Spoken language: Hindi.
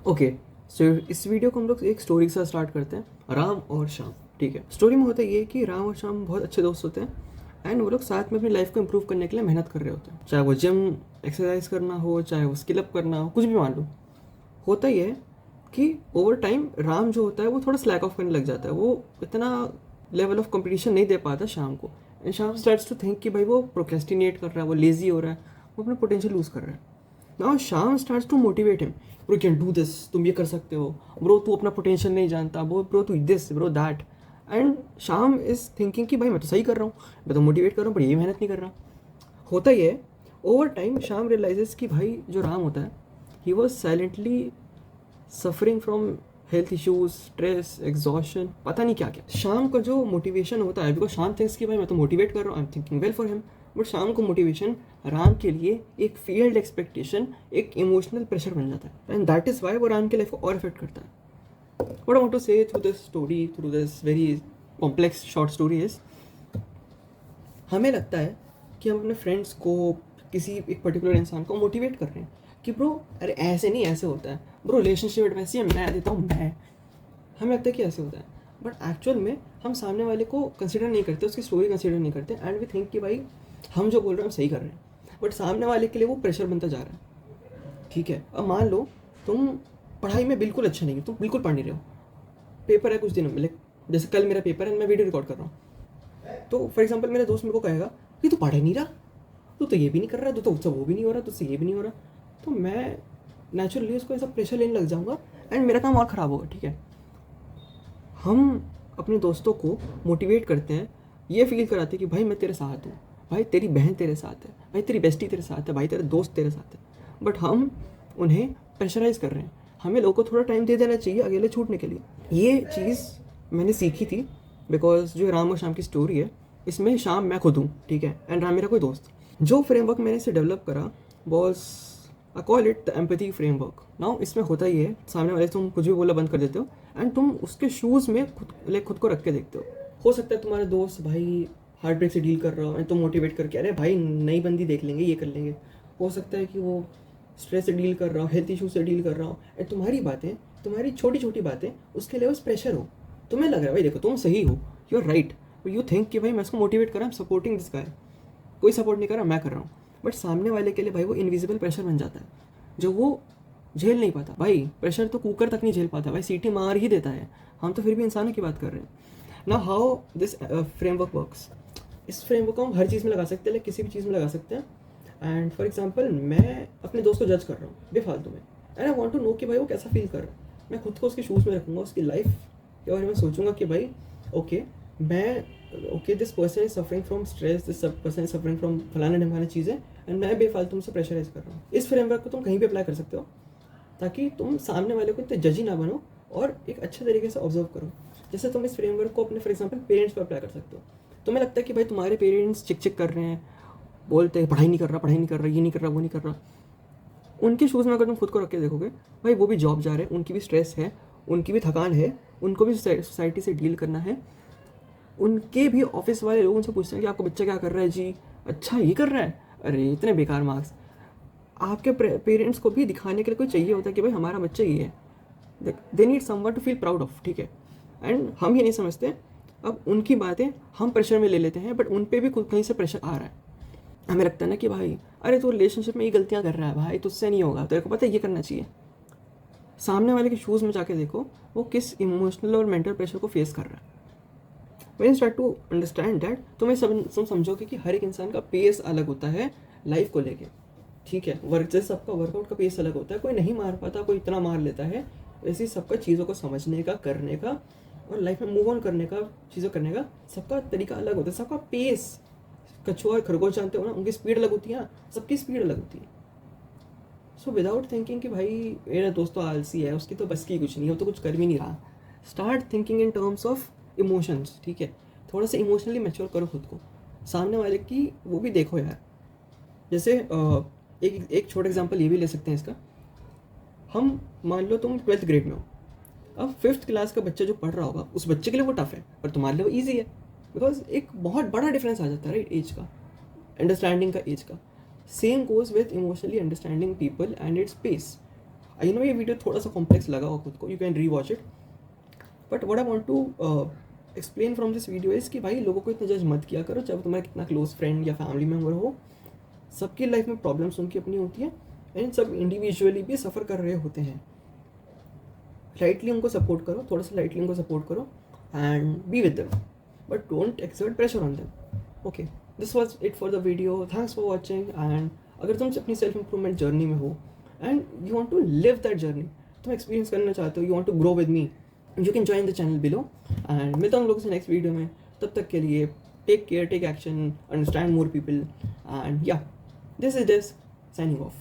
ओके, सो इस वीडियो को हम लोग एक स्टोरी के साथ स्टार्ट करते हैं, राम और श्याम। ठीक है, स्टोरी में होता ये कि राम और श्याम बहुत अच्छे दोस्त होते हैं एंड वो लोग साथ में अपनी लाइफ को इम्प्रूव करने के लिए मेहनत कर रहे होते हैं। चाहे वो जिम एक्सरसाइज करना हो, चाहे वो स्किल अप करना हो, कुछ भी मान लो। होता ये है कि ओवर टाइम राम जो होता है वो थोड़ा स्लैक ऑफ करने लग जाता है। वो इतना लेवल ऑफ कंपटीशन नहीं दे पाता शाम को, एंड शाम स्टार्ट्स टू थिंक कि भाई वो प्रोक्रेस्टिनेट कर रहा है, वो लेजी हो रहा है, वो अपना पोटेंशियल लूज़ कर रहा है। Now Sham starts to motivate him, bro can do this, तुम ये कर सकते हो ब्रो, तू अपना पोटेंशियल नहीं जानता ब्रो, तू दिस ब्रो दैट। एंड शाम इज थिंकिंग कि भाई मैं तो सही कर रहा हूँ, मैं तो मोटिवेट कर रहा हूँ, पर ये मेहनत नहीं कर रहा। होता ये है, ओवर टाइम शाम रियलाइजेस कि भाई जो राम होता है, he was silently suffering from health issues, stress, exhaustion, पता नहीं क्या क्या। शाम का जो मोटिवेशन होता है, बिकॉज शाम थिंक्स कि भाई मैं तो मोटिवेट कर रहा हूँ, I am thinking well for him, but शाम को मोटिवेशन राम के लिए एक फेल्ड एक्सपेक्टेशन, एक इमोशनल प्रेशर बन जाता है, एंड दैट इज वाई वो राम के लाइफ को और इफेक्ट करता है। व्हाट आई वांट टू से through this story, through this very complex short story is, हमें लगता है कि हम अपने फ्रेंड्स को, किसी एक पर्टिकुलर इंसान को मोटिवेट कर रहे हैं कि ब्रो अरे ऐसे नहीं, ऐसे होता है ब्रो, रिलेशनशिप एडवाइस ये मैं देता हूँ मैं। हमें लगता है कि ऐसे होता है, बट एक्चुअल में हम सामने वाले को कंसिडर नहीं करते, उसकी स्टोरी कंसिडर नहीं करते, एंड वी थिंक कि भाई हम जो बोल रहे हैं हम सही कर रहे हैं, बट सामने वाले के लिए वो प्रेशर बनता जा रहा है। ठीक है, अब मान लो तुम पढ़ाई में बिल्कुल अच्छे नहीं हो, तुम बिल्कुल पढ़ नहीं रहे हो, पेपर है कुछ दिनों में, जैसे कल मेरा पेपर है, मैं वीडियो रिकॉर्ड कर रहा हूँ, तो फॉर एग्जाम्पल मेरा दोस्त मेरे को कहेगा कि तू पढ़ ही नहीं रहा, तू तो ये भी नहीं कर रहा, तू तो उससे वो भी नहीं हो रहा, तुझसे ये भी नहीं हो रहा, तो मैं नेचुरली उसको ऐसा प्रेशर लेने लग जाऊँगा एंड मेरा काम और ख़राब होगा। ठीक है, हम अपने दोस्तों को मोटिवेट करते हैं, ये फील कराते हैं कि भाई मैं तेरे साथ हूँ, भाई तेरी बहन तेरे साथ है, भाई तेरी बेस्टी तेरे साथ है, भाई तेरे दोस्त तेरे साथ है, बट हम उन्हें प्रेशराइज कर रहे हैं। हमें लोगों को थोड़ा टाइम दे देना चाहिए अकेले छूटने के लिए। ये चीज़ मैंने सीखी थी, बिकॉज जो राम और शाम की स्टोरी है, इसमें शाम मैं खुद हूँ, ठीक है, एंड राम मेरा कोई दोस्त। जो फ्रेमवर्क मैंने इसे डेवलप करा boss, I call it the empathy framework. Now इसमें होता ही है, सामने वाले तुम कुछ भी बोला बंद कर देते हो एंड तुम उसके शूज़ में खुद को रख के देखते हो सकता है तुम्हारे दोस्त भाई हार्ट ब्रेक से डील कर रहा हो एंड तुम मोटिवेट करके अरे भाई नई बंदी देख लेंगे, ये कर लेंगे। हो सकता है कि वो स्ट्रेस से डील कर रहा हो, हेल्थ इशू से डील कर रहा हो, एंड तुम्हारी बातें, तुम्हारी छोटी छोटी बातें उसके लिए उस प्रेशर हो। तुम्हें लग रहा है भाई देखो तुम सही हो, you are right, you think कि भाई मैं उसको मोटिवेट कर रहा हूँ, सपोर्टिंग दिस गाय, कोई सपोर्ट नहीं कर रहा, मैं कर रहा हूँ, बट सामने वाले के लिए भाई वो इनविजिबल प्रेशर बन जाता है जो वो झेल नहीं पाता। भाई प्रेशर तो कुकर तक नहीं झेल पाता, भाई सीटी मार ही देता है, हम तो फिर भी इंसानों की बात कर रहे हैं ना। हाउ दिस फ्रेमवर्क वर्क्स, इस फ्रेमवर्क को हम हर चीज़ में लगा सकते हैं, लाइक किसी भी चीज़ में लगा सकते हैं। एंड फॉर एग्जाम्पल मैं अपने दोस्त को जज कर रहा हूँ बेफालतू में, and I want to know कि भाई वो कैसा फील कर रहा है। मैं खुद को उसके शूज़ में रखूँगा, उसकी लाइफ के बारे में सोचूंगा कि भाई okay okay this person is suffering from stress, this person is suffering from फलाना ढमाना चीज़ें, एंड मैं बेफालतू से प्रेशराइज कर रहा हूँ। इस फ्रेमवर्क को तुम कहीं भी अप्लाई कर सकते हो, ताकि तुम सामने वाले को इतने जजी ना बनो और एक अच्छे तरीके से ऑब्जर्व करो। जैसे तुम इस फ्रेमवर्क को अपने फॉर एग्जाम्पल पेरेंट्स पर अप्लाई कर सकते हो। तुम्हें लगता है कि भाई तुम्हारे पेरेंट्स चिक चिक कर रहे हैं, बोलते हैं पढ़ाई नहीं कर रहा, पढ़ाई नहीं कर रहा, ये नहीं कर रहा, वो नहीं कर रहा। उनके शूज़ में अगर तुम खुद को रख के देखोगे, भाई वो भी जॉब जा रहे हैं, उनकी भी स्ट्रेस है, उनकी भी थकान है, उनको भी सोसाइटी से डील करना है, उनके भी ऑफिस वाले लोग उनसे पूछते हैं कि आपका बच्चा क्या कर रहा है जी, अच्छा ये कर रहा है, अरे इतने बेकार मार्क्स। आपके पेरेंट्स को भी दिखाने के लिए कोई चाहिए होता है कि भाई हमारा बच्चा ये है, they need someone to feel proud of. ठीक है, एंड हम ये नहीं समझते, अब उनकी बातें हम प्रेशर में ले लेते हैं, बट उन पर भी कहीं से प्रेशर आ रहा है। हमें लगता है ना कि भाई अरे तो रिलेशनशिप में ये गलतियाँ कर रहा है, भाई तुझसे नहीं होगा, तेरे को पता है ये करना चाहिए। सामने वाले के शूज़ में जाके देखो वो किस इमोशनल और मेंटल प्रेशर को फेस कर रहा है। When you start to understand that, तुम्हें सब समझोगे कि हर एक इंसान का पेस अलग होता है लाइफ को लेके। ठीक है, जैसे सबका वर्कआउट का पेस अलग होता है, कोई नहीं मार पाता, कोई इतना मार लेता है, वैसे ही सबका चीज़ों को समझने का, करने का और लाइफ में मूव ऑन करने का, चीज़ों करने का सबका तरीका अलग होता है, सबका पेस। कछुआ और खरगोश जानते हो ना, उनकी स्पीड अलग होती है, सबकी स्पीड अलग होती है। सो विदाउट थिंकिंग कि भाई मेरा दोस्त तो आलसी है, उसकी तो बस की कुछ नहीं है, वो तो कुछ कर भी नहीं रहा, start thinking in terms of emotions. ठीक है, थोड़ा सा इमोशनली मैच्योर करो खुद को, सामने वाले की वो भी देखो यार। जैसे एक छोटा एग्जांपल ये भी ले सकते हैं इसका। हम मान लो तुम 12th ग्रेड में हो, अब 5th क्लास का बच्चा जो पढ़ रहा होगा उस बच्चे के लिए वो टफ है, पर तुम्हारे लिए वो ईजी है, बिकॉज एक बहुत बड़ा डिफरेंस आ जाता है राइट, एज का, अंडरस्टैंडिंग का, एज का। Same goes with emotionally understanding people and its pace. I know ये वीडियो थोड़ा सा कॉम्प्लेक्स लगा हो खुद को, you can rewatch it, but what I want to explain from this video is कि भाई लोगों को इतना जज मत किया करो, चाहे वो तुम्हारा कितना क्लोज फ्रेंड या फैमिली मेम्बर हो। सबकी लाइफ में प्रॉब्लम्स उनकी अपनी होती है, एंड सब इंडिविजुअली भी सफ़र कर रहे होते हैं। लाइटली उनको सपोर्ट करो, थोड़ा सा लाइटली उनको सपोर्ट करो and be with them, but don't exert pressure on them. Okay, this was it for the video, thanks for watching. And अगर तुम अपनी सेल्फ इंप्रूवमेंट जर्नी में हो and you want to live that journey, तुम एक्सपीरियंस करना चाहते हो, you want to grow with me, you can join the channel below. And मिलता हूँ लोगों से नेक्स्ट वीडियो में, तब तक के लिए take care, take action, understand more people, and yeah this is this signing of.